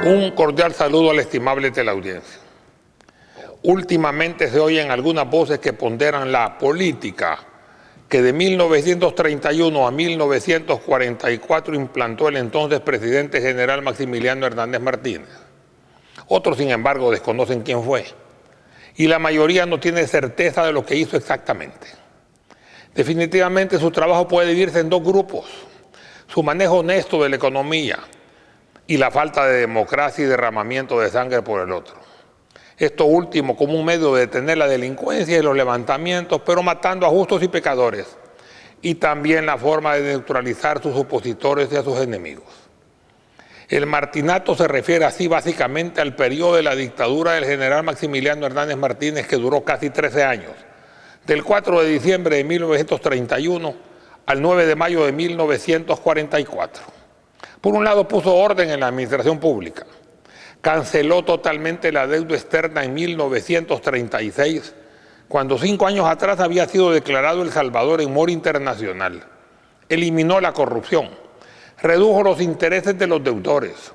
Un cordial saludo a la estimable teleaudiencia. Últimamente se oyen algunas voces que ponderan la política que de 1931 a 1944 implantó el entonces presidente general Maximiliano Hernández Martínez. Otros, sin embargo, desconocen quién fue. Y la mayoría no tiene certeza de lo que hizo exactamente. Definitivamente su trabajo puede dividirse en dos grupos: su manejo honesto de la economía y la falta de democracia y derramamiento de sangre por el otro. Esto último como un medio de detener la delincuencia y los levantamientos, pero matando a justos y pecadores, y también la forma de neutralizar a sus opositores y a sus enemigos. El martinato se refiere así básicamente al periodo de la dictadura del general Maximiliano Hernández Martínez, que duró casi 13 años, del 4 de diciembre de 1931 al 9 de mayo de 1944. Por un lado, puso orden en la administración pública, canceló totalmente la deuda externa en 1936, cuando 5 años atrás había sido declarado El Salvador en mora internacional, eliminó la corrupción, redujo los intereses de los deudores,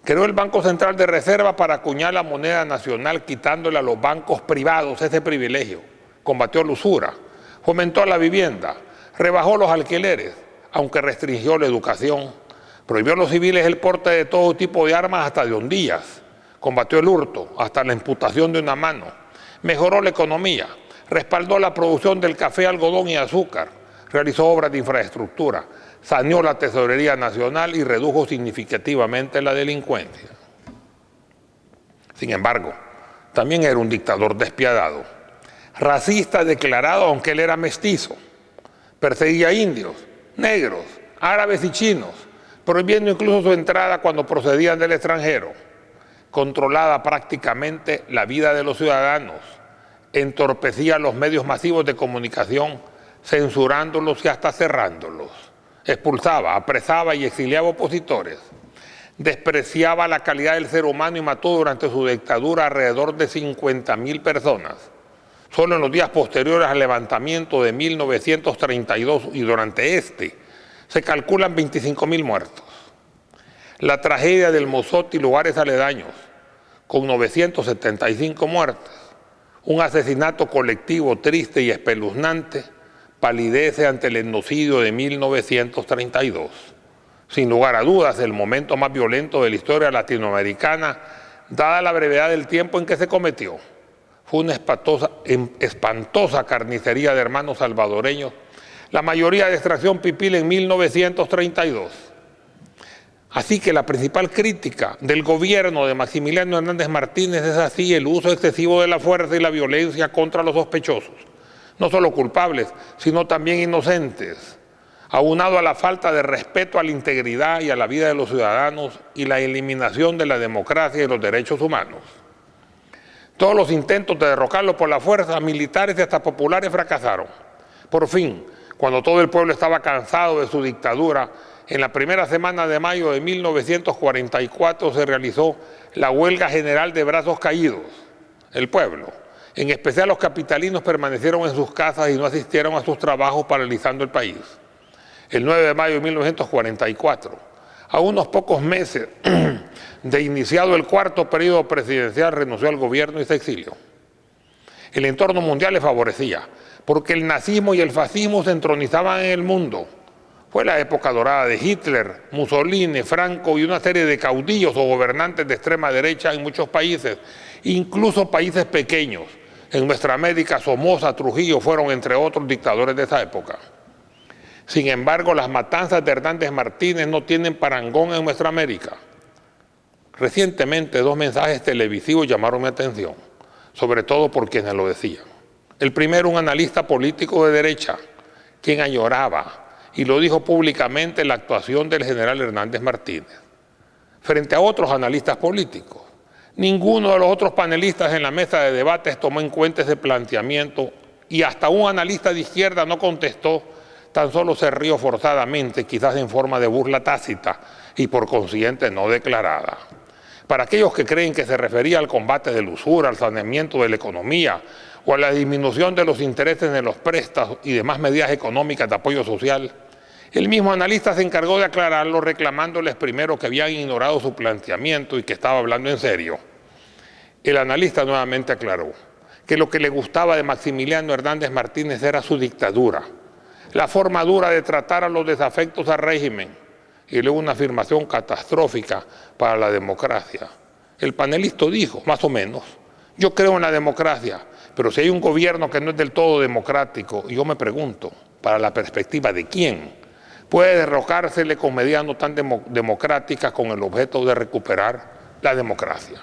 creó el Banco Central de Reserva para acuñar la moneda nacional, quitándole a los bancos privados ese privilegio, combatió la usura, fomentó la vivienda, rebajó los alquileres, aunque restringió la educación, prohibió a los civiles el porte de todo tipo de armas hasta de hondillas, combatió el hurto hasta la imputación de una mano, mejoró la economía, respaldó la producción del café, algodón y azúcar, realizó obras de infraestructura, saneó la tesorería nacional y redujo significativamente la delincuencia. Sin embargo, también era un dictador despiadado, racista declarado aunque él era mestizo, perseguía indios, negros, árabes y chinos, prohibiendo incluso su entrada cuando procedían del extranjero, controlaba prácticamente la vida de los ciudadanos, entorpecía los medios masivos de comunicación, censurándolos y hasta cerrándolos, expulsaba, apresaba y exiliaba opositores, despreciaba la calidad del ser humano y mató durante su dictadura alrededor de 50.000 personas. Solo en los días posteriores al levantamiento de 1932 y durante se calculan 25.000 muertos. La tragedia del Mozote y lugares aledaños, con 975 muertes, un asesinato colectivo triste y espeluznante, palidece ante el etnocidio de 1932. Sin lugar a dudas, el momento más violento de la historia latinoamericana, dada la brevedad del tiempo en que se cometió. Fue una espantosa carnicería de hermanos salvadoreños, la mayoría de extracción pipil en 1932. Así que la principal crítica del gobierno de Maximiliano Hernández Martínez es así el uso excesivo de la fuerza y la violencia contra los sospechosos, no solo culpables, sino también inocentes, aunado a la falta de respeto a la integridad y a la vida de los ciudadanos y la eliminación de la democracia y los derechos humanos. Todos los intentos de derrocarlo por la fuerza, militares y hasta populares, fracasaron. Por fin, cuando todo el pueblo estaba cansado de su dictadura, en la primera semana de mayo de 1944 se realizó la huelga general de brazos caídos. El pueblo, en especial los capitalinos, permanecieron en sus casas y no asistieron a sus trabajos, paralizando el país. El 9 de mayo de 1944, a unos pocos meses de iniciado el cuarto periodo presidencial, renunció al gobierno y se exilió. El entorno mundial le favorecía, porque el nazismo y el fascismo se entronizaban en el mundo. Fue la época dorada de Hitler, Mussolini, Franco y una serie de caudillos o gobernantes de extrema derecha en muchos países, incluso países pequeños. En nuestra América, Somoza, Trujillo fueron entre otros dictadores de esa época. Sin embargo, las matanzas de Hernández Martínez no tienen parangón en nuestra América. Recientemente, 2 mensajes televisivos llamaron mi atención, sobre todo por quienes lo decían. El primero, un analista político de derecha, quien añoraba y lo dijo públicamente la actuación del general Hernández Martínez, frente a otros analistas políticos. Ninguno de los otros panelistas en la mesa de debates tomó en cuenta ese planteamiento y hasta un analista de izquierda no contestó, tan solo se rió forzadamente, quizás en forma de burla tácita, y por consiguiente no declarada. Para aquellos que creen que se refería al combate de la usura, al saneamiento de la economía o a la disminución de los intereses de los préstamos y demás medidas económicas de apoyo social, el mismo analista se encargó de aclararlo reclamándoles primero que habían ignorado su planteamiento y que estaba hablando en serio. El analista nuevamente aclaró que lo que le gustaba de Maximiliano Hernández Martínez era su dictadura, la forma dura de tratar a los desafectos al régimen, y luego una afirmación catastrófica para la democracia. El panelista dijo, más o menos, yo creo en la democracia, pero si hay un gobierno que no es del todo democrático, yo me pregunto, ¿para la perspectiva de quién puede derrocársele con medidas no tan democráticas con el objeto de recuperar la democracia?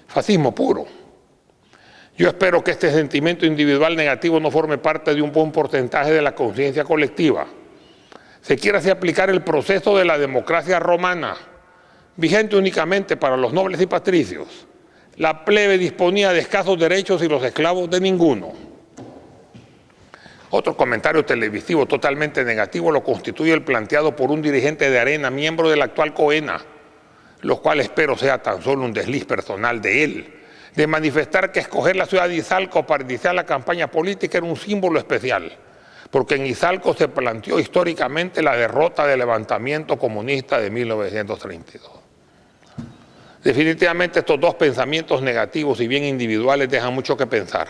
Fascismo puro. Yo espero que este sentimiento individual negativo no forme parte de un buen porcentaje de la conciencia colectiva. Se quiere así aplicar el proceso de la democracia romana, vigente únicamente para los nobles y patricios. La plebe disponía de escasos derechos y los esclavos de ninguno. Otro comentario televisivo totalmente negativo lo constituye el planteado por un dirigente de Arena, miembro del actual COENA, lo cual espero sea tan solo un desliz personal de él, de manifestar que escoger la ciudad de Izalco para iniciar la campaña política era un símbolo especial, porque en Izalco se planteó históricamente la derrota del levantamiento comunista de 1932. Definitivamente estos dos pensamientos negativos, si bien individuales, dejan mucho que pensar,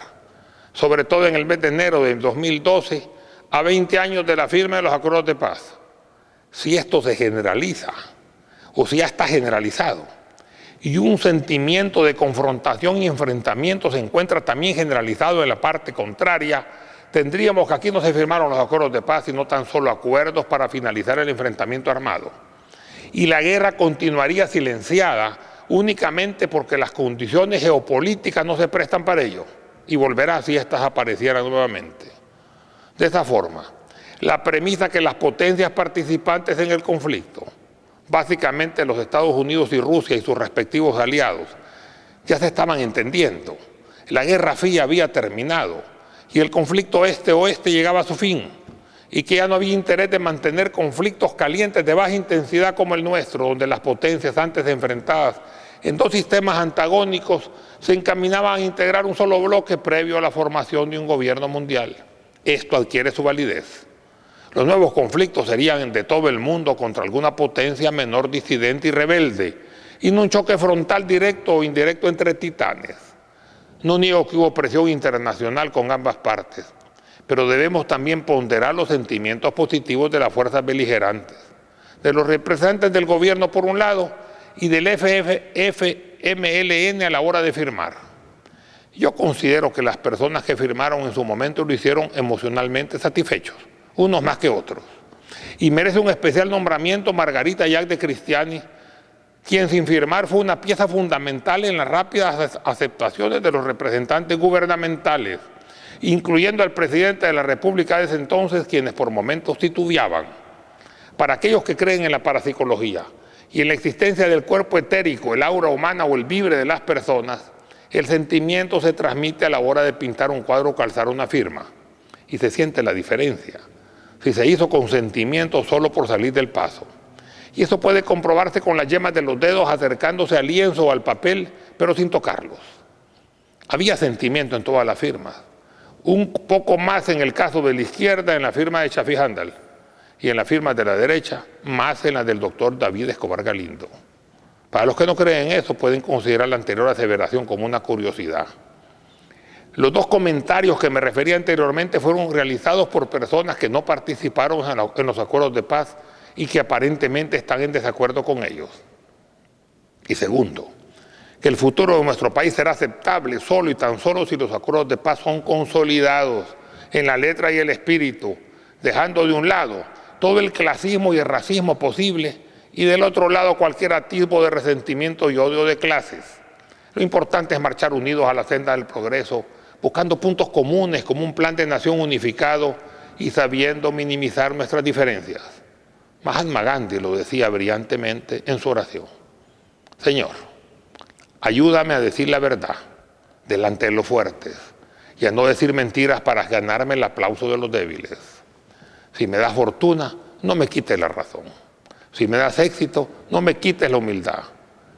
sobre todo en el mes de enero de 2012, a 20 años de la firma de los acuerdos de paz. Si esto se generaliza, o si ya está generalizado, y un sentimiento de confrontación y enfrentamiento se encuentra también generalizado en la parte contraria, tendríamos que aquí no se firmaron los acuerdos de paz, sino tan solo acuerdos para finalizar el enfrentamiento armado. Y la guerra continuaría silenciada únicamente porque las condiciones geopolíticas no se prestan para ello, y volverá si éstas aparecieran nuevamente. De esa forma, la premisa que las potencias participantes en el conflicto, básicamente los Estados Unidos y Rusia y sus respectivos aliados, ya se estaban entendiendo. La Guerra Fría había terminado y el conflicto este-oeste llegaba a su fin, y que ya no había interés de mantener conflictos calientes de baja intensidad como el nuestro, donde las potencias antes enfrentadas en dos sistemas antagónicos se encaminaban a integrar un solo bloque previo a la formación de un gobierno mundial. Esto adquiere su validez. Los nuevos conflictos serían de todo el mundo contra alguna potencia menor disidente y rebelde, y no un choque frontal directo o indirecto entre titanes. No niego que hubo presión internacional con ambas partes, pero debemos también ponderar los sentimientos positivos de las fuerzas beligerantes, de los representantes del gobierno por un lado y del FMLN a la hora de firmar. Yo considero que las personas que firmaron en su momento lo hicieron emocionalmente satisfechos, unos más que otros. Y merece un especial nombramiento Margarita Jack de Cristiani, quien sin firmar fue una pieza fundamental en las rápidas aceptaciones de los representantes gubernamentales, incluyendo al presidente de la República de ese entonces, quienes por momentos titubeaban. Para aquellos que creen en la parapsicología y en la existencia del cuerpo etérico, el aura humana o el vibre de las personas, el sentimiento se transmite a la hora de pintar un cuadro o calzar una firma, y se siente la diferencia si se hizo con sentimiento solo por salir del paso. Y eso puede comprobarse con las yemas de los dedos acercándose al lienzo o al papel, pero sin tocarlos. Había sentimiento en todas las firmas, un poco más en el caso de la izquierda en la firma de Chafí Handal, y en las firmas de la derecha, más en las del doctor David Escobar Galindo. Para los que no creen eso, pueden considerar la anterior aseveración como una curiosidad. Los dos comentarios que me refería anteriormente fueron realizados por personas que no participaron en los acuerdos de paz y que aparentemente están en desacuerdo con ellos. Y segundo, que el futuro de nuestro país será aceptable solo y tan solo si los acuerdos de paz son consolidados en la letra y el espíritu, dejando de un lado todo el clasismo y el racismo posible y del otro lado cualquier atisbo de resentimiento y odio de clases. Lo importante es marchar unidos a la senda del progreso, buscando puntos comunes como un plan de nación unificado y sabiendo minimizar nuestras diferencias. Mahatma Gandhi lo decía brillantemente en su oración. Señor, ayúdame a decir la verdad delante de los fuertes y a no decir mentiras para ganarme el aplauso de los débiles. Si me das fortuna, no me quites la razón. Si me das éxito, no me quites la humildad.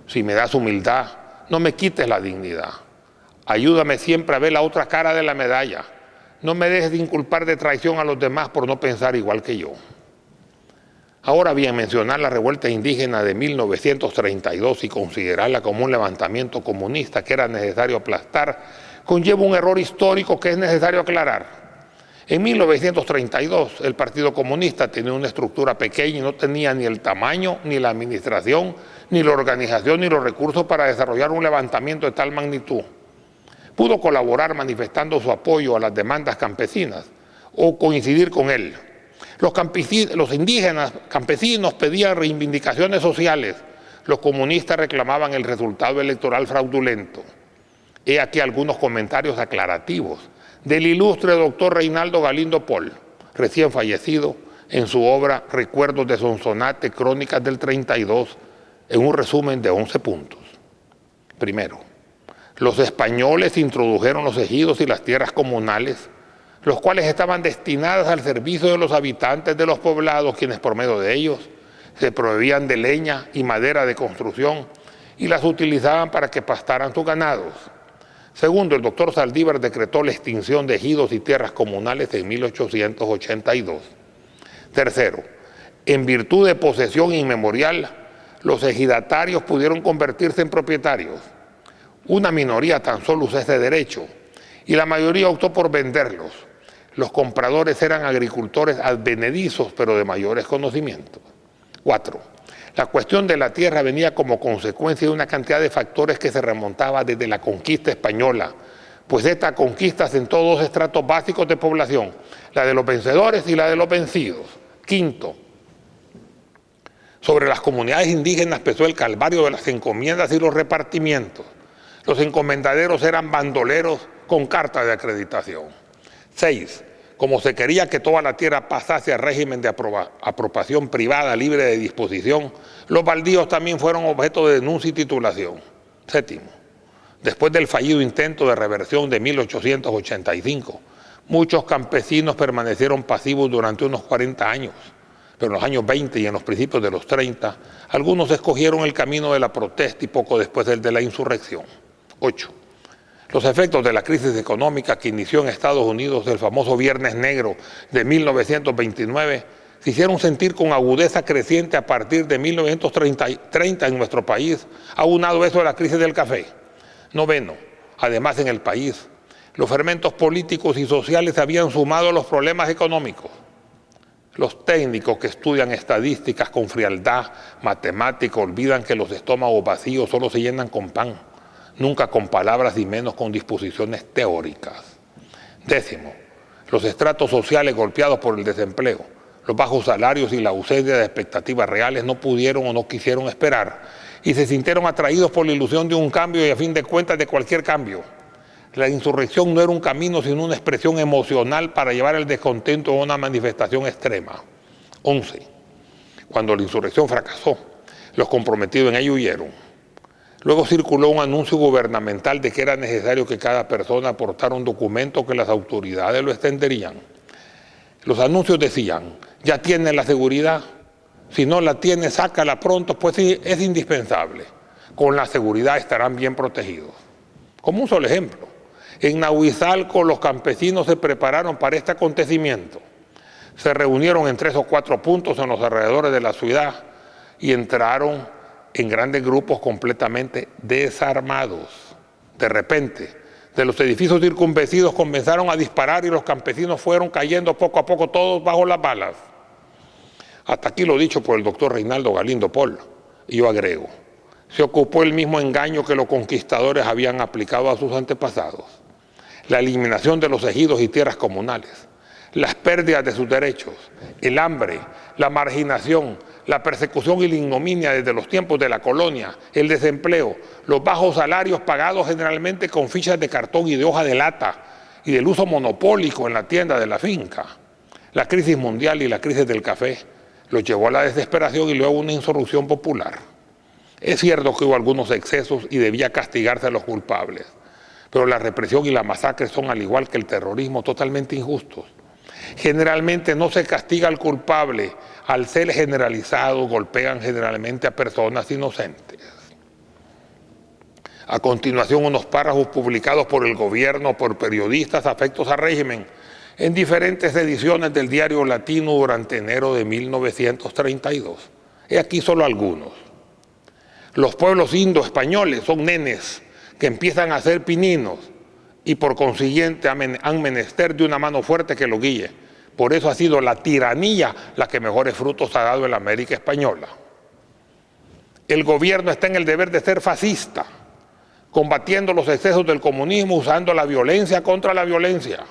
Si me das humildad, no me quites la dignidad. Ayúdame siempre a ver la otra cara de la medalla. No me dejes de inculpar de traición a los demás por no pensar igual que yo. Ahora bien, mencionar la revuelta indígena de 1932 y considerarla como un levantamiento comunista que era necesario aplastar, conlleva un error histórico que es necesario aclarar. En 1932 el Partido Comunista tenía una estructura pequeña y no tenía ni el tamaño, ni la administración, ni la organización, ni los recursos para desarrollar un levantamiento de tal magnitud. Pudo colaborar manifestando su apoyo a las demandas campesinas o coincidir con él. Los indígenas campesinos pedían reivindicaciones sociales, los comunistas reclamaban el resultado electoral fraudulento. He aquí algunos comentarios aclarativos del ilustre doctor Reinaldo Galindo Pol, recién fallecido, en su obra Recuerdos de Sonsonate, Crónicas del 32, en un resumen de 11 puntos. Primero, los españoles introdujeron los ejidos y las tierras comunales, los cuales estaban destinadas al servicio de los habitantes de los poblados, quienes por medio de ellos se proveían de leña y madera de construcción y las utilizaban para que pastaran sus ganados. Segundo, el doctor Saldívar decretó la extinción de ejidos y tierras comunales en 1882. Tercero, en virtud de posesión inmemorial, los ejidatarios pudieron convertirse en propietarios. Una minoría tan solo usó ese derecho y la mayoría optó por venderlos. Los compradores eran agricultores advenedizos, pero de mayores conocimientos. 4. La cuestión de la tierra venía como consecuencia de una cantidad de factores que se remontaba desde la conquista española, pues esta conquista sentó dos estratos básicos de población, la de los vencedores y la de los vencidos. Quinto, sobre las comunidades indígenas pesó el calvario de las encomiendas y los repartimientos. Los encomendaderos eran bandoleros con carta de acreditación. 6. Como se quería que toda la tierra pasase al régimen de apropiación privada libre de disposición, los baldíos también fueron objeto de denuncia y titulación. 7. Después del fallido intento de reversión de 1885, muchos campesinos permanecieron pasivos durante unos 40 años, pero en los años 20 y en los principios de los 30, algunos escogieron el camino de la protesta y poco después el de la insurrección. 8. Los efectos de la crisis económica que inició en Estados Unidos el famoso Viernes Negro de 1929 se hicieron sentir con agudeza creciente a partir de 1930 en nuestro país, aunado eso de la crisis del café. 9. Además, en el país, los fermentos políticos y sociales habían sumado a los problemas económicos. Los técnicos que estudian estadísticas con frialdad matemática olvidan que los estómagos vacíos solo se llenan con pan, nunca con palabras y menos con disposiciones teóricas. 10. Los estratos sociales golpeados por el desempleo, los bajos salarios y la ausencia de expectativas reales no pudieron o no quisieron esperar y se sintieron atraídos por la ilusión de un cambio y a fin de cuentas de cualquier cambio. La insurrección no era un camino sino una expresión emocional para llevar el descontento a una manifestación extrema. 11. Cuando la insurrección fracasó, los comprometidos en ello huyeron. Luego circuló un anuncio gubernamental de que era necesario que cada persona aportara un documento que las autoridades lo extenderían. Los anuncios decían, ya tienen la seguridad, si no la tiene, sácala pronto, pues sí, es indispensable. Con la seguridad estarán bien protegidos. Como un solo ejemplo, en Nahuizalco los campesinos se prepararon para este acontecimiento. Se reunieron en 3 o 4 puntos en los alrededores de la ciudad y entraron en grandes grupos completamente desarmados. De repente, de los edificios circunvecinos comenzaron a disparar y los campesinos fueron cayendo poco a poco todos bajo las balas. Hasta aquí lo dicho por el doctor Reinaldo Galindo Pol. Y yo agrego, se ocupó el mismo engaño que los conquistadores habían aplicado a sus antepasados. La eliminación de los ejidos y tierras comunales, las pérdidas de sus derechos, el hambre, la marginación, la persecución y la ignominia desde los tiempos de la colonia, el desempleo, los bajos salarios pagados generalmente con fichas de cartón y de hoja de lata y del uso monopólico en la tienda de la finca. La crisis mundial y la crisis del café los llevó a la desesperación y luego a una insurrección popular. Es cierto que hubo algunos excesos y debía castigarse a los culpables, pero la represión y la masacre son, al igual que el terrorismo, totalmente injustos. Generalmente no se castiga al culpable. Al ser generalizado, golpean generalmente a personas inocentes. A continuación, unos párrafos publicados por el gobierno, por periodistas afectos al régimen, en diferentes ediciones del Diario Latino durante enero de 1932. He aquí solo algunos. Los pueblos indo-españoles son nenes que empiezan a ser pininos y por consiguiente han menester de una mano fuerte que los guíe. Por eso ha sido la tiranía la que mejores frutos ha dado en la América española. El gobierno está en el deber de ser fascista, combatiendo los excesos del comunismo, usando la violencia contra la violencia.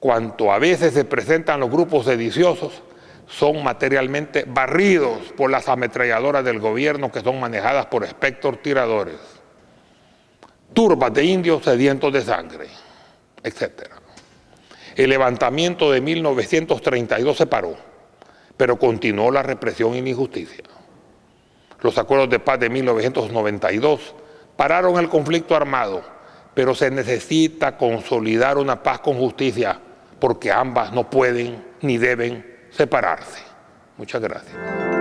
Cuanto a veces se presentan los grupos sediciosos, son materialmente barridos por las ametralladoras del gobierno que son manejadas por espectros tiradores. Turbas de indios sedientos de sangre, etc. El levantamiento de 1932 se paró, pero continuó la represión y la injusticia. Los acuerdos de paz de 1992 pararon el conflicto armado, pero se necesita consolidar una paz con justicia, porque ambas no pueden ni deben separarse. Muchas gracias.